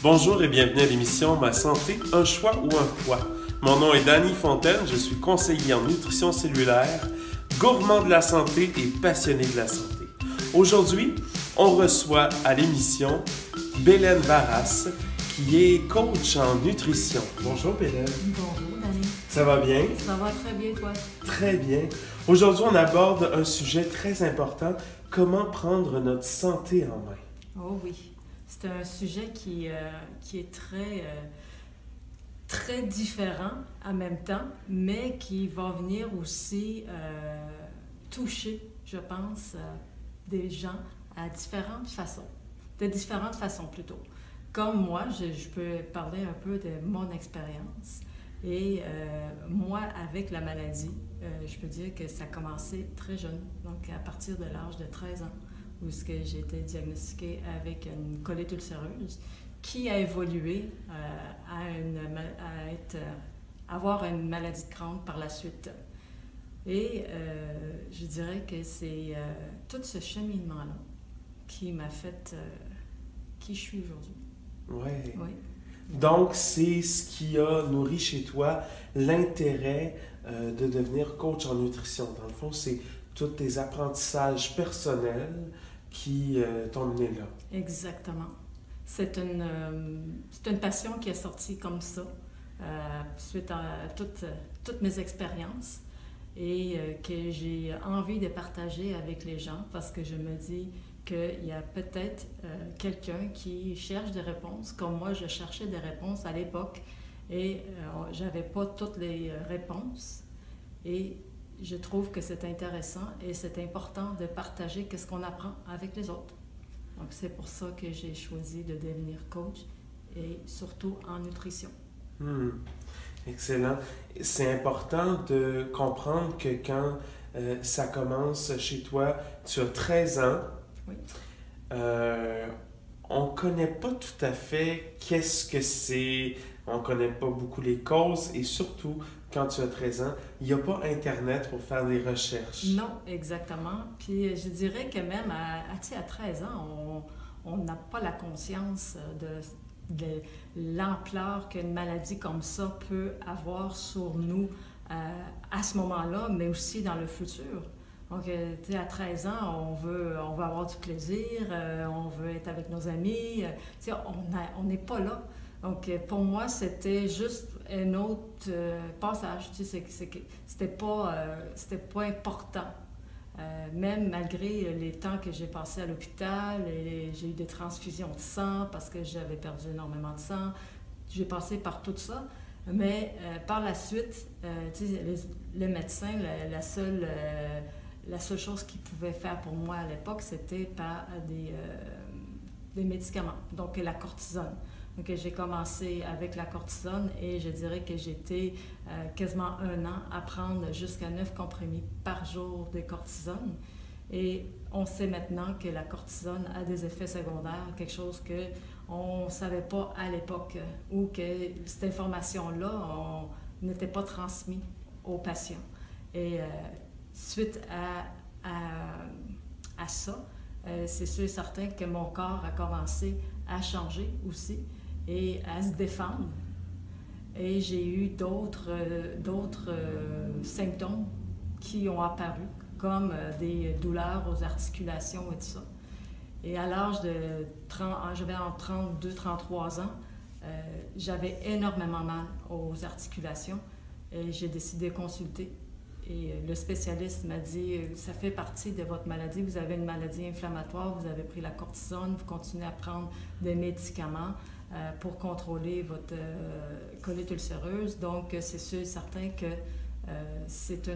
Bonjour et bienvenue à l'émission Ma santé, un choix ou un poids. Mon nom est Danny Fontaine, je suis conseiller en nutrition cellulaire, gourmand de la santé et passionné de la santé. Aujourd'hui, on reçoit à l'émission Bélène Barras, qui est coach en nutrition. Bonjour Bélène. Bonjour Danny. Ça va bien? Ça va très bien, toi? Très bien. Aujourd'hui, on aborde un sujet très important, comment prendre notre santé en main. Oh oui, c'est un sujet qui est très différent en même temps, mais qui va venir aussi toucher, je pense, des gens à différentes façons. De différentes façons plutôt. Comme moi, je peux parler un peu de mon expérience. Et moi, avec la maladie, je peux dire que ça a commencé très jeune, donc à partir de l'âge de 13 ans, où j'ai été diagnostiquée avec une colite ulcéreuse qui a évolué à avoir une maladie de Crohn par la suite. Et je dirais que c'est tout ce cheminement-là qui m'a fait qui je suis aujourd'hui. Ouais. Oui. Donc, c'est ce qui a nourri chez toi l'intérêt de devenir coach en nutrition. Dans le fond, c'est tous tes apprentissages personnels qui t'ont mené là. Exactement. C'est une passion qui est sortie comme ça, suite à toutes mes expériences et que j'ai envie de partager avec les gens parce que je me dis qu'il y a peut-être quelqu'un qui cherche des réponses, comme moi je cherchais des réponses à l'époque et j'avais pas toutes les réponses et je trouve que c'est intéressant et c'est important de partager ce qu'on apprend avec les autres. Donc c'est pour ça que j'ai choisi de devenir coach et surtout en nutrition. Excellent. C'est important de comprendre que quand ça commence chez toi, tu as 13 ans. Oui. On ne connaît pas tout à fait qu'est-ce que c'est, on ne connaît pas beaucoup les causes et surtout, quand tu as 13 ans, il n'y a pas Internet pour faire des recherches. Non, exactement. Puis je dirais que même à 13 ans, on n'a pas la conscience de l'ampleur qu'une maladie comme ça peut avoir sur nous à ce moment-là, mais aussi dans le futur. Donc, tu sais, à 13 ans, on veut avoir du plaisir, on veut être avec nos amis. Tu sais, on n'est pas là. Donc, pour moi, c'était juste un autre passage. Tu sais, c'était pas important. Même malgré les temps que j'ai passés à l'hôpital, j'ai eu des transfusions de sang parce que j'avais perdu énormément de sang. J'ai passé par tout ça. Mais par la suite, tu sais, le médecin, la seule chose qu'il pouvait faire pour moi à l'époque, c'était par des médicaments, donc la cortisone. Donc j'ai commencé avec la cortisone et je dirais que j'étais quasiment 1 an à prendre jusqu'à 9 comprimés par jour de cortisone. Et on sait maintenant que la cortisone a des effets secondaires, quelque chose qu'on ne savait pas à l'époque, ou que cette information-là n'était pas transmise aux patients. Et suite à ça, c'est sûr et certain que mon corps a commencé à changer aussi et à se défendre. Et j'ai eu d'autres symptômes qui ont apparu, comme des douleurs aux articulations et tout ça. Et à l'âge de 30, j'avais entre 32-33 ans, j'avais énormément mal aux articulations et j'ai décidé de consulter. Et le spécialiste m'a dit, ça fait partie de votre maladie, vous avez une maladie inflammatoire, vous avez pris la cortisone, vous continuez à prendre des médicaments pour contrôler votre colite ulcéreuse. Donc, c'est sûr et certain que c'est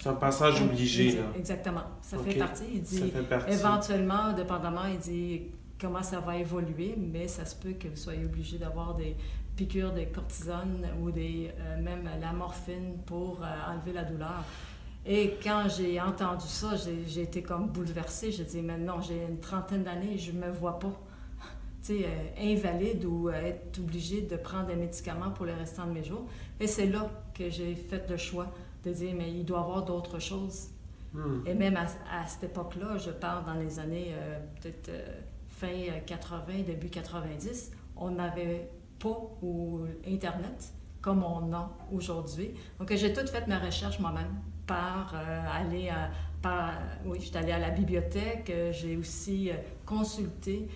un passage obligé, là. Exactement. Ça Okay. fait partie. Il dit, ça fait partie. éventuellement, dépendamment, il dit comment ça va évoluer, mais ça se peut que vous soyez obligé d'avoir des piqûres de cortisone ou même la morphine pour enlever la douleur. Et quand j'ai entendu ça, j'ai été comme bouleversée. J'ai dit, mais non, j'ai une trentaine d'années, je ne me vois pas invalide ou être obligée de prendre des médicaments pour le restant de mes jours. Et c'est là que j'ai fait le choix de dire, mais il doit y avoir d'autres choses. Et même à cette époque-là, je parle dans les années peut-être fin 80, début 90, on n'avait pas Internet comme on a aujourd'hui. Donc, j'ai tout fait ma recherche moi-même oui, je suis allée à la bibliothèque, j'ai aussi consulté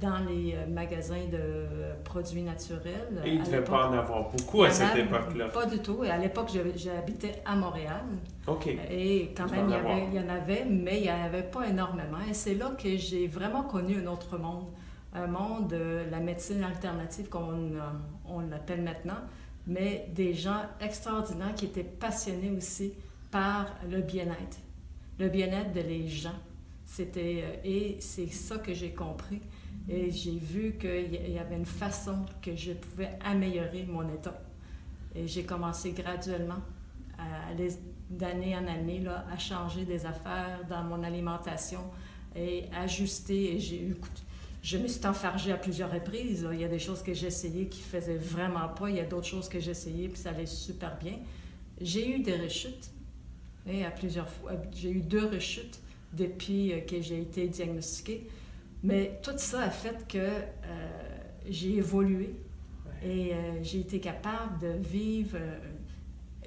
dans les magasins de produits naturels. Et il ne devait pas en avoir beaucoup à cette époque-là. Pas du tout. Et à l'époque, j'habitais à Montréal. OK. Et quand même, il y en avait, mais il n'y en avait pas énormément. Et c'est là que j'ai vraiment connu un autre monde. Un monde de la médecine alternative, comme on l'appelle maintenant, mais des gens extraordinaires qui étaient passionnés aussi par le bien-être de les gens. Et c'est ça que j'ai compris. Et j'ai vu qu'il y avait une façon que je pouvais améliorer mon état. Et j'ai commencé graduellement, d'année en année, là, à changer des affaires dans mon alimentation et ajuster. Et je me suis enfargée à plusieurs reprises. Là. Il y a des choses que j'ai essayées qui ne faisaient vraiment pas. Il y a d'autres choses que j'ai essayées puis ça allait super bien. J'ai eu des rechutes. Et à plusieurs fois, j'ai eu 2 rechutes depuis que j'ai été diagnostiquée. Mais tout ça a fait que j'ai évolué et j'ai été capable de vivre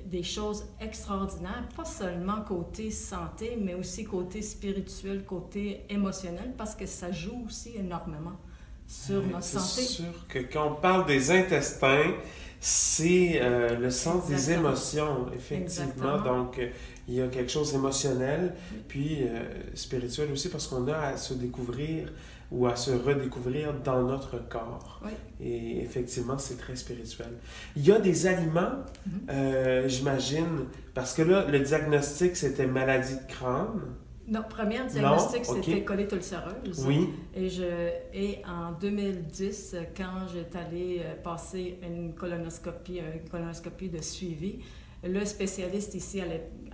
des choses extraordinaires, pas seulement côté santé, mais aussi côté spirituel, côté émotionnel, parce que ça joue aussi énormément sur notre santé. C'est sûr que quand on parle des intestins, c'est le centre des émotions, effectivement. Exactement. Donc, il y a quelque chose d'émotionnel, puis spirituel aussi, parce qu'on a à se découvrir ou à se redécouvrir dans notre corps. Oui. Et effectivement, c'est très spirituel. Il y a des aliments, j'imagine, parce que là, le diagnostic, c'était maladie de Crohn. Non, premier diagnostic, c'était colite ulcéreuse. Oui. Et en 2010, quand j'étais allée passer une colonoscopie de suivi, le spécialiste ici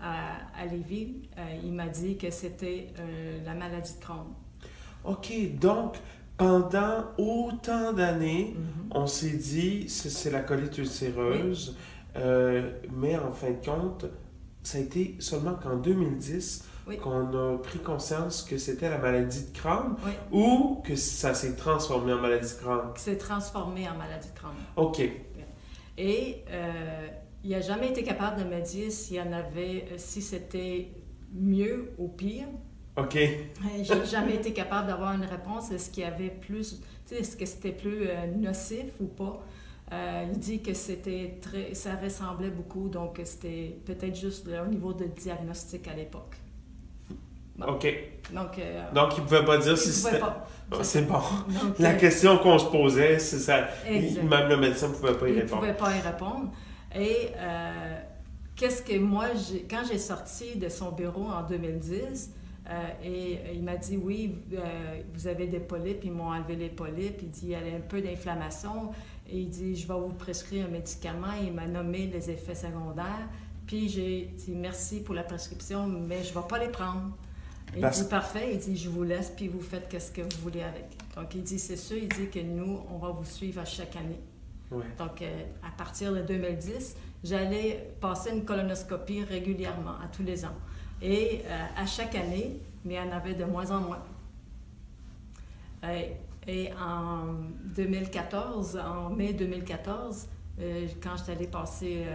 à Lévis, il m'a dit que c'était la maladie de Crohn. OK, donc pendant autant d'années, on s'est dit c'est la colite ulcéreuse, mais en fin de compte, ça a été seulement qu'en 2010 qu'on a pris conscience que c'était la maladie de Crohn ou que ça s'est transformé en maladie de Crohn? C'est transformé en maladie de Crohn. OK. Et il n'a jamais été capable de me dire si c'était mieux ou pire. OK. J'ai jamais été capable d'avoir une réponse. Est-ce qu'il y avait plus, est-ce que c'était plus nocif ou pas? Il dit que ça ressemblait beaucoup, donc c'était peut-être juste au niveau de diagnostic à l'époque. Bon. OK. Donc, il ne pouvait pas dire si c'était... C'est bon. Donc, la question qu'on se posait, c'est ça. Même le médecin ne pouvait pas y répondre. Il ne pouvait pas y répondre. Et qu'est-ce que moi, quand j'ai sorti de son bureau en 2010, et il m'a dit, oui, vous avez des polypes. Ils m'ont enlevé les polypes. Il dit, il y a un peu d'inflammation. Et il dit, je vais vous prescrire un médicament. Il m'a nommé les effets secondaires. Puis j'ai dit, merci pour la prescription, mais je ne vais pas les prendre. Il dit, parfait. Il dit, je vous laisse, puis vous faites ce que vous voulez avec. Donc, il dit, c'est sûr. Il dit que nous, on va vous suivre à chaque année. Ouais. Donc, à partir de 2010, j'allais passer une colonoscopie régulièrement, à tous les ans. Et à chaque année, mais il y en avait de moins en moins. Et en 2014, en mai 2014, quand j'étais allée passer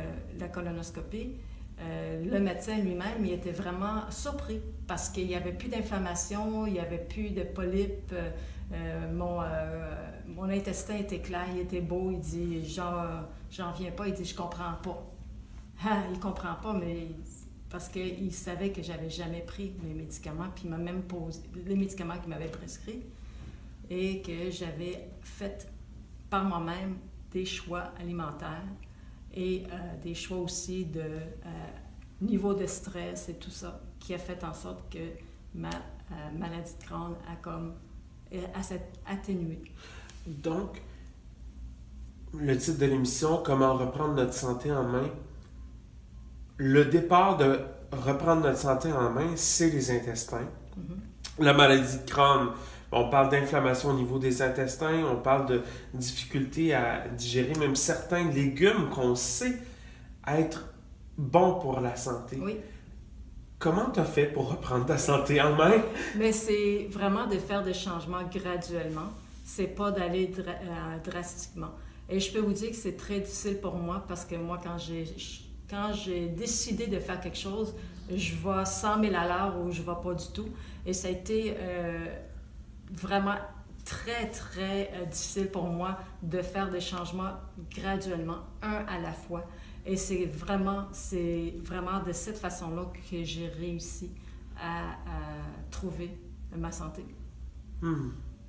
la colonoscopie, le médecin lui-même, il était vraiment surpris parce qu'il n'y avait plus d'inflammation, il n'y avait plus de polypes. Mon intestin était clair, il était beau. Il dit, j'en viens pas. Il dit, je comprends pas. Il comprend pas, mais parce qu'il savait que j'avais jamais pris mes médicaments, puis il m'a même posé les médicaments qu'il m'avait prescrits et que j'avais fait par moi-même des choix alimentaires et des choix aussi de niveau de stress et tout ça, qui a fait en sorte que ma maladie de Crohn s'est atténuée. Donc, le titre de l'émission, Comment reprendre notre santé en main, le départ de reprendre notre santé en main, c'est les intestins. La maladie de Crohn, on parle d'inflammation au niveau des intestins, on parle de difficulté à digérer même certains légumes qu'on sait être bons pour la santé. Oui. Comment tu as fait pour reprendre ta santé en main? Mais c'est vraiment de faire des changements graduellement. C'est pas d'aller drastiquement. Et je peux vous dire que c'est très difficile pour moi parce que moi, quand j'ai décidé de faire quelque chose, je vais 100 000 à l'heure ou je ne vais pas du tout. Et ça a été vraiment très, très difficile pour moi de faire des changements graduellement, un à la fois. Et c'est vraiment de cette façon-là que j'ai réussi à trouver ma santé.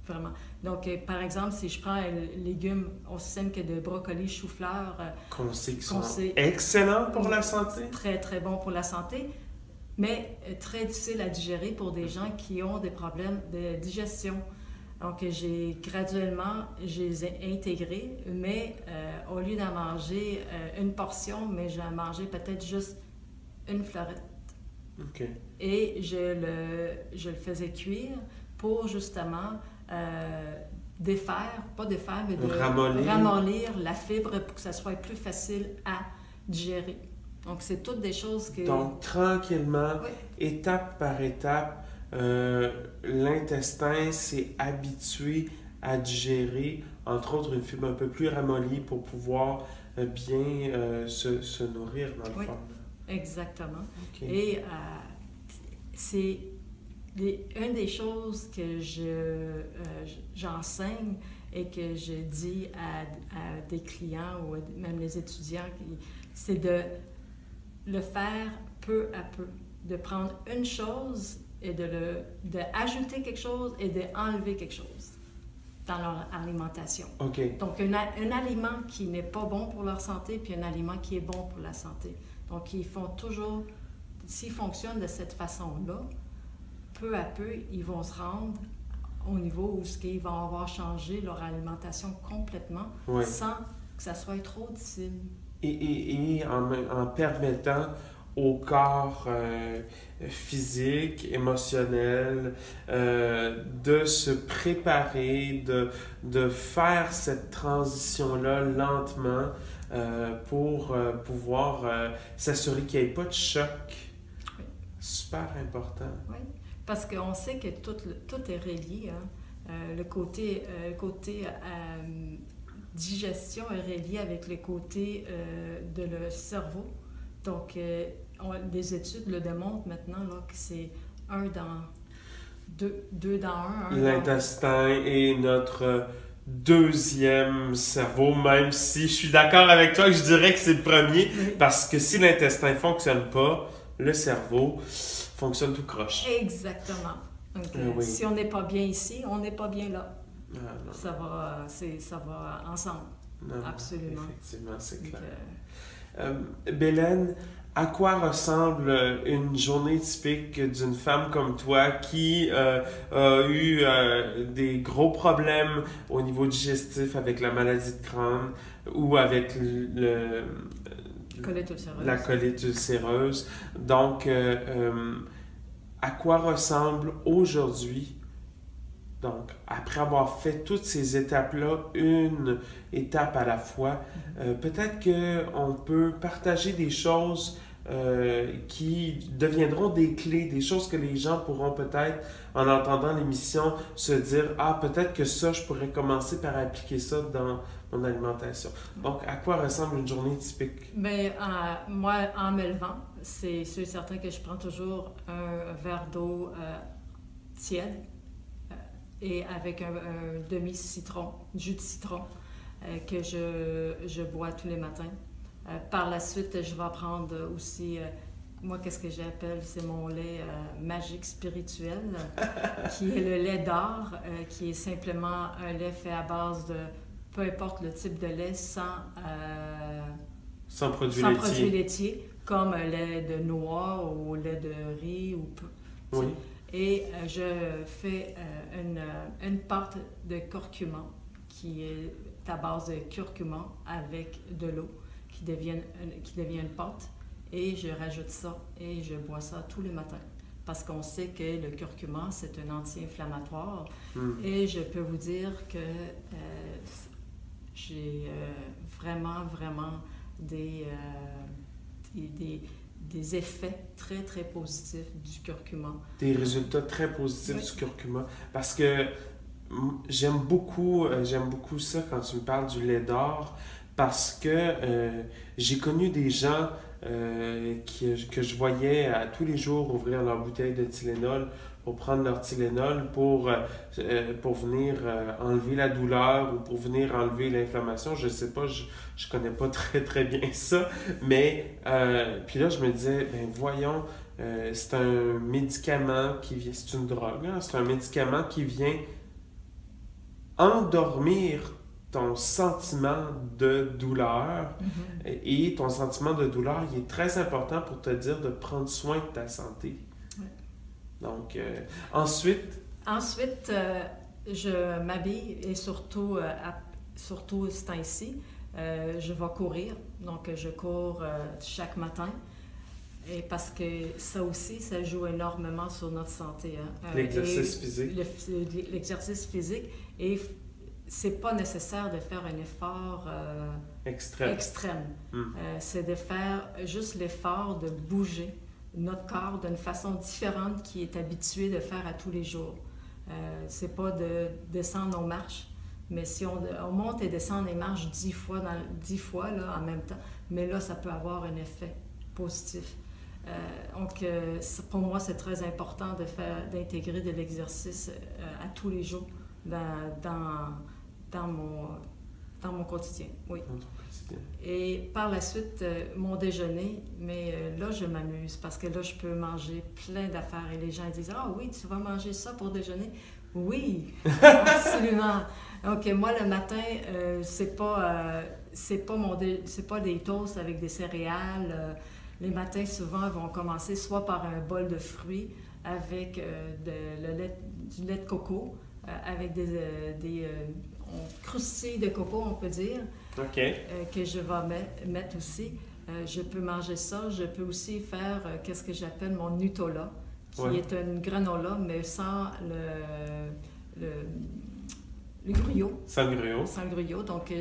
Vraiment. Donc, par exemple, si je prends un légume aussi simple que de brocoli, chou-fleur... qu'on sait qu'ils sont excellents pour la santé. Très, très bon pour la santé, mais très difficile à digérer pour des gens qui ont des problèmes de digestion. Donc, je les ai intégrés, mais au lieu d'en manger une portion, mais j'en mangeais peut-être juste une fleurette. OK. Et je le faisais cuire pour justement pas défaire, mais de ramollir la fibre pour que ça soit plus facile à digérer. Donc, c'est toutes des choses que... Donc, tranquillement, oui. Étape par étape, l'intestin s'est habitué à digérer, entre autres, une fibre un peu plus ramollie pour pouvoir bien se nourrir, dans le fond. Exactement. Okay. Et c'est une des choses que j'enseigne et que je dis à des clients ou même les étudiants, c'est de le faire peu à peu, de prendre une chose et d'ajouter quelque chose et d'enlever quelque chose dans leur alimentation. Okay. Donc, un aliment qui n'est pas bon pour leur santé, puis un aliment qui est bon pour la santé. Donc, ils font toujours, s'ils fonctionnent de cette façon-là, peu à peu, ils vont se rendre au niveau où ils vont avoir changé leur alimentation complètement, ouais. sans que ça soit trop difficile. Et en permettant au corps physique, émotionnel, de se préparer, de faire cette transition-là lentement pour pouvoir s'assurer qu'il n'y ait pas de choc. Oui. Super important. Oui, parce qu'on sait que tout est relié. Hein? Le côté digestion est relié avec le côté de le cerveau. Donc, des études le démontrent maintenant là, que c'est deux dans un. L'intestin est notre deuxième cerveau, même si je suis d'accord avec toi que je dirais que c'est le premier, oui. Parce que si l'intestin ne fonctionne pas, le cerveau fonctionne tout croche. Exactement. Donc, oui. Si on n'est pas bien ici, on n'est pas bien là. Ça va ensemble. Non, absolument. Effectivement, c'est clair. Bélène, à quoi ressemble une journée typique d'une femme comme toi qui a eu des gros problèmes au niveau digestif avec la maladie de Crohn ou avec la colite ulcéreuse? Donc, à quoi ressemble aujourd'hui? Donc, après avoir fait toutes ces étapes-là, une étape à la fois, peut-être qu'on peut partager des choses qui deviendront des clés, des choses que les gens pourront peut-être, en entendant l'émission, se dire « Ah, peut-être que ça, je pourrais commencer par appliquer ça dans mon alimentation. » Donc, à quoi ressemble une journée typique? Bien, moi, en me levant, c'est sûr et certain que je prends toujours un verre d'eau tiède, et avec un demi-citron, jus de citron, que je bois tous les matins. Par la suite, je vais prendre aussi, moi, qu'est-ce que j'appelle, c'est mon lait magique spirituel, qui est le lait d'or, qui est simplement un lait fait à base de, peu importe le type de lait, sans produits laitiers, comme un lait de noix ou lait de riz. Oui. Et je fais une pâte de curcuma qui est à base de curcuma avec de l'eau qui devient une pâte. Et je rajoute ça et je bois ça tous les matins. Parce qu'on sait que le curcuma, c'est un anti-inflammatoire. Et je peux vous dire que j'ai vraiment des des effets très, très positifs du curcuma. Des résultats très positifs du curcuma. Parce que j'aime beaucoup ça quand tu me parles du lait d'or, parce que j'ai connu des gens que je voyais à tous les jours ouvrir leur bouteille de Tylenol pour prendre leur Tylenol pour venir enlever la douleur ou pour venir enlever l'inflammation. Je sais pas, je connais pas très très bien ça, mais puis là je me disais, ben voyons, c'est un médicament qui vient, c'est une drogue, hein, c'est un médicament qui vient endormir ton sentiment de douleur. Et ton sentiment de douleur, il est très important pour te dire de prendre soin de ta santé. Ouais. Donc, ensuite... Ensuite, je m'habille et surtout ce temps-ci, je vais courir. Donc, je cours chaque matin. Et parce que ça aussi, ça joue énormément sur notre santé. Hein. L'exercice physique. L'exercice physique. Et c'est pas nécessaire de faire un effort extrême. C'est de faire juste l'effort de bouger notre corps d'une façon différente qu'il est habitué de faire à tous les jours. C'est pas de descendre aux marches, mais si on monte et descend les marches 10 fois là, en même temps, mais là, ça peut avoir un effet positif. Donc, pour moi, c'est très important d'intégrer de l'exercice à tous les jours dans mon quotidien. Oui. Dans ton quotidien. Et par la suite, mon déjeuner, mais là, je m'amuse parce que là, je peux manger plein d'affaires et les gens disent « Ah oui, tu vas manger ça pour déjeuner? » Oui, absolument. Donc, moi, le matin, c'est pas des toasts avec des céréales. Les matins, souvent, vont commencer soit par un bol de fruits avec du lait de coco, avec des croustilles de coco, on peut dire, que je vais mettre aussi. Je peux manger ça. Je peux aussi faire qu'est-ce que j'appelle mon Nutella, qui est une granola, mais sans le gruyot. Sans le gruyot. Sans le gruyot. Donc,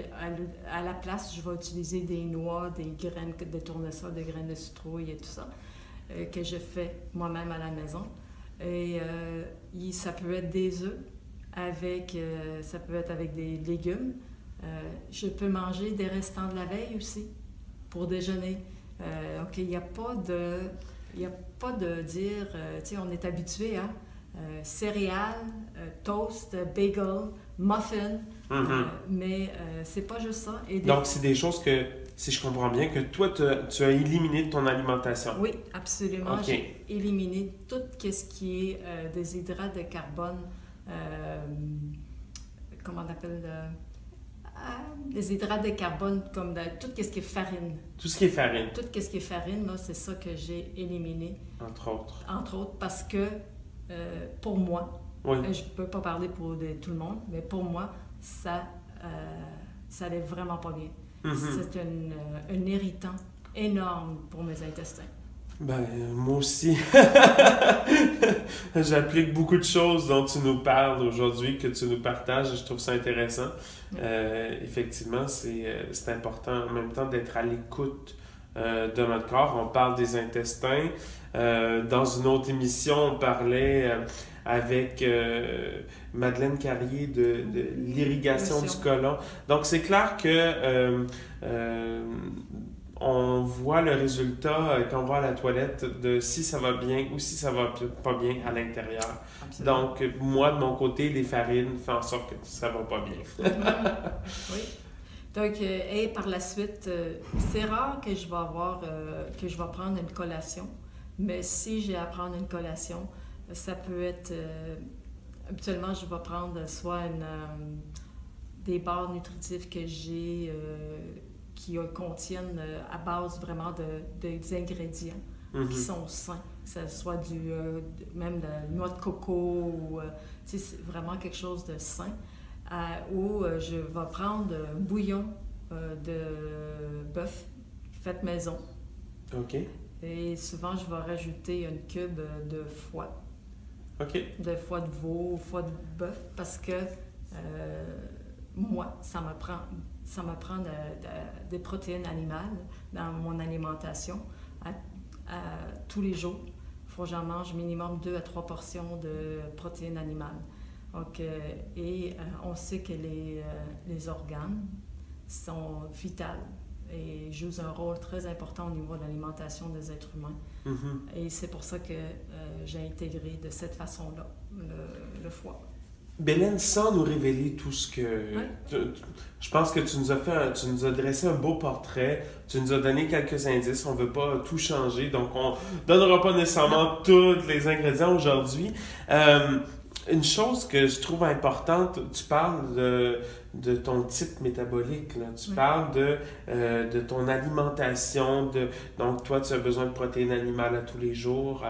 à la place, je vais utiliser des noix, des graines de tournesol, des graines de citrouille et tout ça, que je fais moi-même à la maison. Et ça peut être des œufs, ça peut être avec des légumes. Je peux manger des restants de la veille aussi pour déjeuner. Donc, il n'y a pas de dire, tu sais, on est habitué à céréales, toast, bagel, muffin, mais c'est pas juste ça. Donc, c'est des choses que, si je comprends bien, que toi, tu as éliminé de ton alimentation. Oui, absolument. J'ai éliminé tout ce qui est des hydrates de carbone, comment on appelle, des hydrates de carbone, comme tout ce qui est farine. Tout ce qui est farine. Tout ce qui est farine, là, c'est ça que j'ai éliminé. Entre autres. Entre autres, parce que pour moi, je ne peux pas parler pour tout le monde, mais pour moi, ça allait vraiment pas bien. C'est un irritant énorme pour mes intestins. Ben, moi aussi. J'applique beaucoup de choses dont tu nous parles aujourd'hui, que tu nous partages, et je trouve ça intéressant. Effectivement, c'est important en même temps d'être à l'écoute de notre corps. On parle des intestins. Dans une autre émission, on parlait avec Madeleine Carrier de l'irrigation du côlon. Donc, c'est clair que on voit le résultat quand on va à la toilette de si ça va bien ou si ça va pas bien à l'intérieur. Absolument. Donc, moi, de mon côté, les farines font en sorte que ça va pas bien. Oui. Donc, et par la suite, c'est rare que je vais prendre une collation, mais si j'ai à prendre une collation, ça peut être, habituellement, je vais prendre soit des barres nutritifs que j'ai, qui contiennent à base vraiment des ingrédients qui sont sains, que ce soit même de la noix de coco, ou c'est vraiment quelque chose de sain. Ou je vais prendre un bouillon de bœuf fait maison. OK. Et souvent, je vais rajouter une cube de foie. OK. De foie de veau, foie de bœuf, parce que moi, ça me prend des protéines animales dans mon alimentation tous les jours. Il faut que j'en mange minimum 2 à 3 portions de protéines animales. Donc, on sait que les organes sont vitaux et jouent un rôle très important au niveau de l'alimentation des êtres humains. Mm-hmm. Et c'est pour ça que j'ai intégré de cette façon-là le foie. Bélène, sans nous révéler tout ce que... Oui. Je pense que tu nous as dressé un beau portrait, tu nous as donné quelques indices, on ne veut pas tout changer, donc on ne donnera pas nécessairement tous les ingrédients aujourd'hui. Une chose que je trouve importante, tu parles de ton type métabolique, là. Tu parles de ton alimentation, donc toi tu as besoin de protéines animales à tous les jours.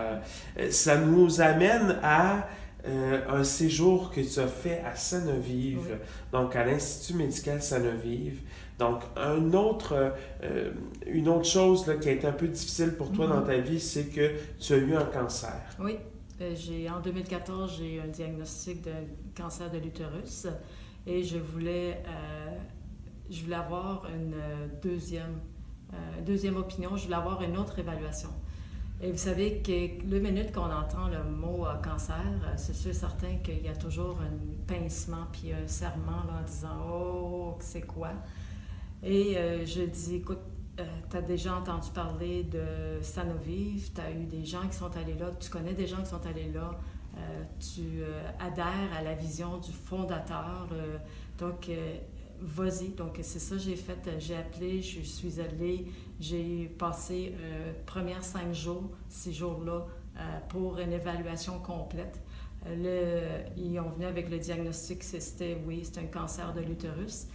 Ça nous amène à un séjour que tu as fait à Sanovive, donc à l'Institut médical Sanovive. Donc une autre chose là, qui a été un peu difficile pour toi dans ta vie, c'est que tu as eu un cancer. Oui. En 2014, j'ai eu un diagnostic de cancer de l'utérus et je voulais avoir une deuxième opinion, je voulais avoir une autre évaluation. Et vous savez que le minute qu'on entend le mot cancer, c'est sûr certain qu'il y a toujours un pincement puis un serrement là, en disant « Oh, c'est quoi? » Et je dis « Écoute, tu as déjà entendu parler de Sanovive, tu as eu des gens qui sont allés là, tu connais des gens qui sont allés là, tu adhères à la vision du fondateur, donc vas-y. » Donc c'est ça que j'ai fait, j'ai appelé, je suis allée, j'ai passé première 6 jours-là, pour une évaluation complète. Ils ont venu avec le diagnostic, c'était un cancer de l'utérus.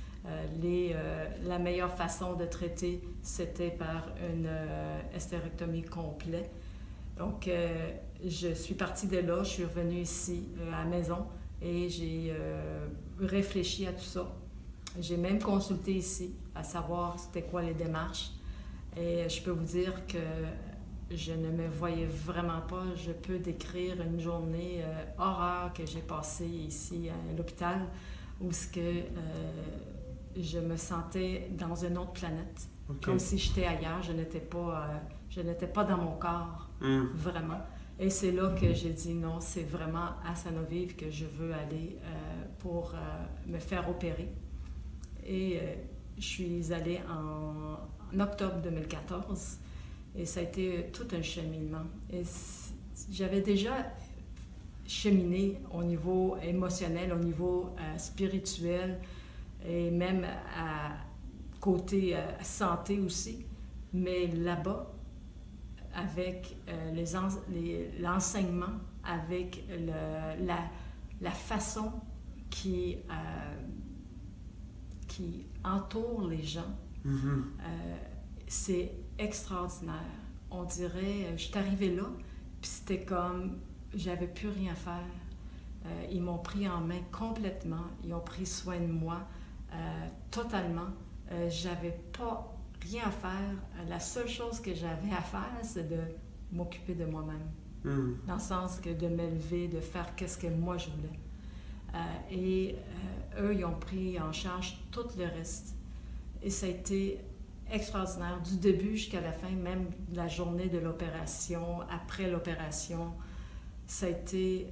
La meilleure façon de traiter, c'était par une hystérectomie complète. Donc, je suis partie de là, je suis revenue ici à la maison et j'ai réfléchi à tout ça. J'ai même consulté ici à savoir c'était quoi les démarches. Et je peux vous dire que je ne me voyais vraiment pas. Je peux décrire une journée horreur que j'ai passée ici à l'hôpital où je me sentais dans une autre planète, comme si j'étais ailleurs, je n'étais pas dans mon corps, vraiment. Et c'est là que j'ai dit non, c'est vraiment à Sanovive que je veux aller pour me faire opérer. Et je suis allée en octobre 2014 et ça a été tout un cheminement. Et j'avais déjà cheminé au niveau émotionnel, au niveau spirituel, et même à côté santé aussi. Mais là-bas, avec l'enseignement, avec la façon qui entoure les gens, c'est extraordinaire. On dirait, je suis arrivée là, puis c'était comme, j'avais plus rien à faire. Ils m'ont pris en main complètement, ils ont pris soin de moi. Totalement. J'avais pas rien à faire. La seule chose que j'avais à faire, c'est de m'occuper de moi-même. Dans le sens que de m'élever, de faire qu'est-ce que moi je voulais. Eux, ils ont pris en charge tout le reste. Et ça a été extraordinaire, du début jusqu'à la fin, même la journée de l'opération, après l'opération. Ça a été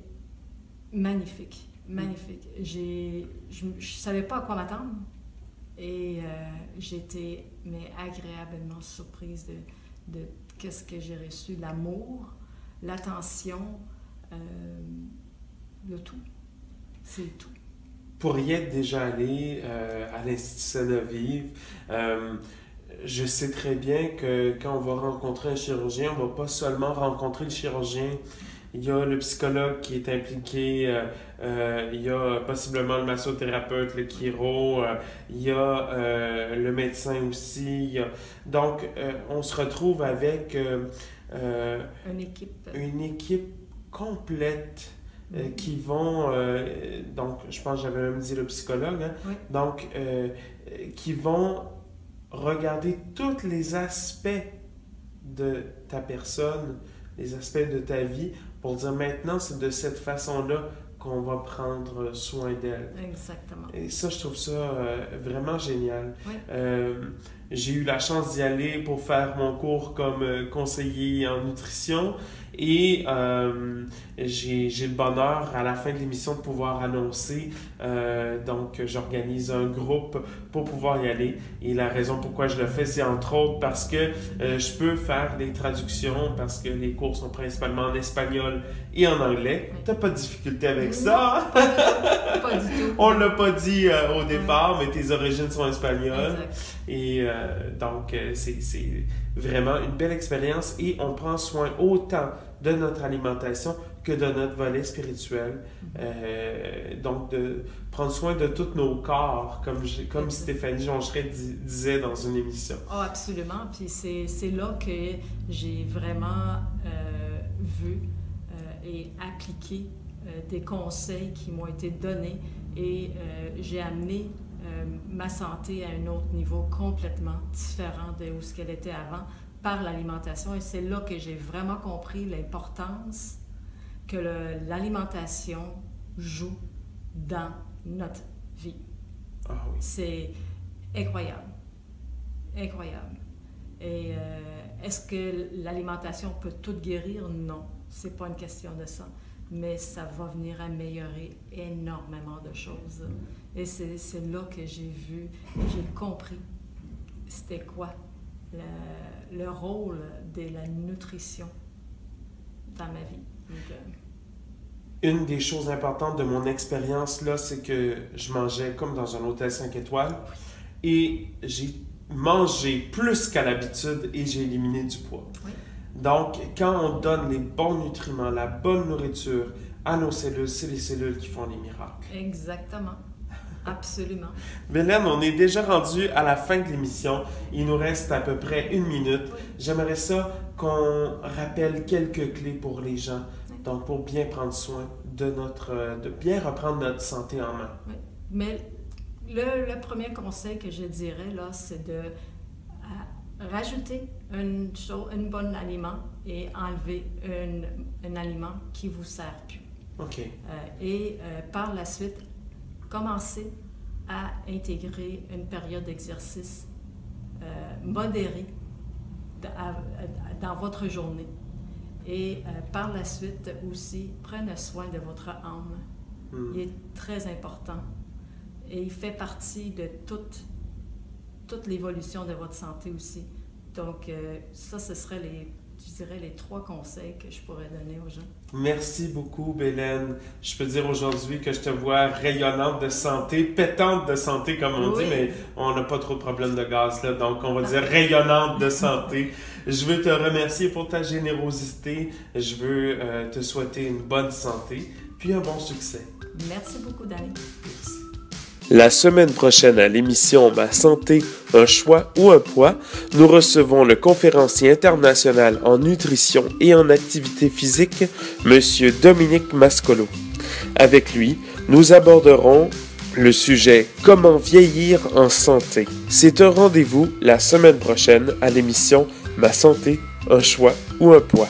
magnifique. Magnifique. Je ne savais pas à quoi m'attendre et j'étais agréablement surprise de qu'est-ce que j'ai reçu, l'amour, l'attention, le tout. C'est tout. Pour y être déjà allé à l'Institut Sanovive, je sais très bien que quand on va rencontrer un chirurgien, on ne va pas seulement rencontrer le chirurgien. Il y a le psychologue qui est impliqué, il y a possiblement le massothérapeute, le chiro, il y a le médecin aussi. Donc, on se retrouve avec une équipe complète qui vont, donc je pense que j'avais même dit le psychologue, hein? Oui. Donc, qui vont regarder tous les aspects de ta personne, les aspects de ta vie, pour dire maintenant, c'est de cette façon-là qu'on va prendre soin d'elle. Exactement. Et ça, je trouve ça vraiment génial. Oui. j'ai eu la chance d'y aller pour faire mon cours comme conseiller en nutrition et j'ai le bonheur à la fin de l'émission de pouvoir annoncer. Donc, j'organise un groupe pour pouvoir y aller. Et la raison pourquoi je le fais, c'est entre autres parce que je peux faire des traductions parce que les cours sont principalement en espagnol et en anglais. T'as pas de difficulté avec ça? Pas du tout. On l'a pas dit au départ, mais tes origines sont espagnoles. Exact. Et donc, c'est vraiment une belle expérience et on prend soin autant de notre alimentation que de notre volet spirituel. Donc, de prendre soin de tous nos corps, comme Stéphanie Joncheray disait dans une émission. Oh, absolument. Puis c'est là que j'ai vraiment vu et appliqué des conseils qui m'ont été donnés et j'ai amené ma santé à un autre niveau complètement différent de où ce qu'elle était avant par l'alimentation. Et c'est là que j'ai vraiment compris l'importance que l'alimentation joue dans notre vie. Ah oui. C'est incroyable. Incroyable. Et est-ce que l'alimentation peut tout guérir? Non, c'est pas une question de ça. Mais ça va venir améliorer énormément de choses. Et c'est là que j'ai vu, j'ai compris c'était quoi le rôle de la nutrition dans ma vie. Donc, une des choses importantes de mon expérience, là, c'est que je mangeais comme dans un hôtel 5 étoiles et j'ai mangé plus qu'à l'habitude et j'ai éliminé du poids. Oui. Donc, quand on donne les bons nutriments, la bonne nourriture à nos cellules, c'est les cellules qui font les miracles. Exactement. Absolument. Bélène, on est déjà rendu à la fin de l'émission. Il nous reste à peu près 1 minute. Oui. J'aimerais ça qu'on rappelle quelques clés pour les gens. Oui. Donc, pour bien prendre soin de bien reprendre notre santé en main. Oui. Mais le premier conseil que je dirais, là, c'est de rajouter un bon aliment et enlever un aliment qui ne vous sert plus. OK. Par la suite, commencez à intégrer une période d'exercice modérée dans votre journée. Et par la suite aussi, prenez soin de votre âme. Il est très important. Et il fait partie de toute l'évolution de votre santé aussi. Donc, ça, ce serait les 3 conseils que je pourrais donner aux gens. Merci beaucoup, Bélène. Je peux dire aujourd'hui que je te vois rayonnante de santé, pétante de santé, comme on dit, mais on n'a pas trop de problèmes de gaz, là, donc on va dire rayonnante de santé. Je veux te remercier pour ta générosité. Je veux te souhaiter une bonne santé, puis un bon succès. Merci beaucoup, Danny. Merci. La semaine prochaine à l'émission Ma santé, un choix ou un poids, nous recevons le conférencier international en nutrition et en activité physique, M. Dominique Mascolo. Avec lui, nous aborderons le sujet « Comment vieillir en santé ». C'est un rendez-vous la semaine prochaine à l'émission Ma santé, un choix ou un poids.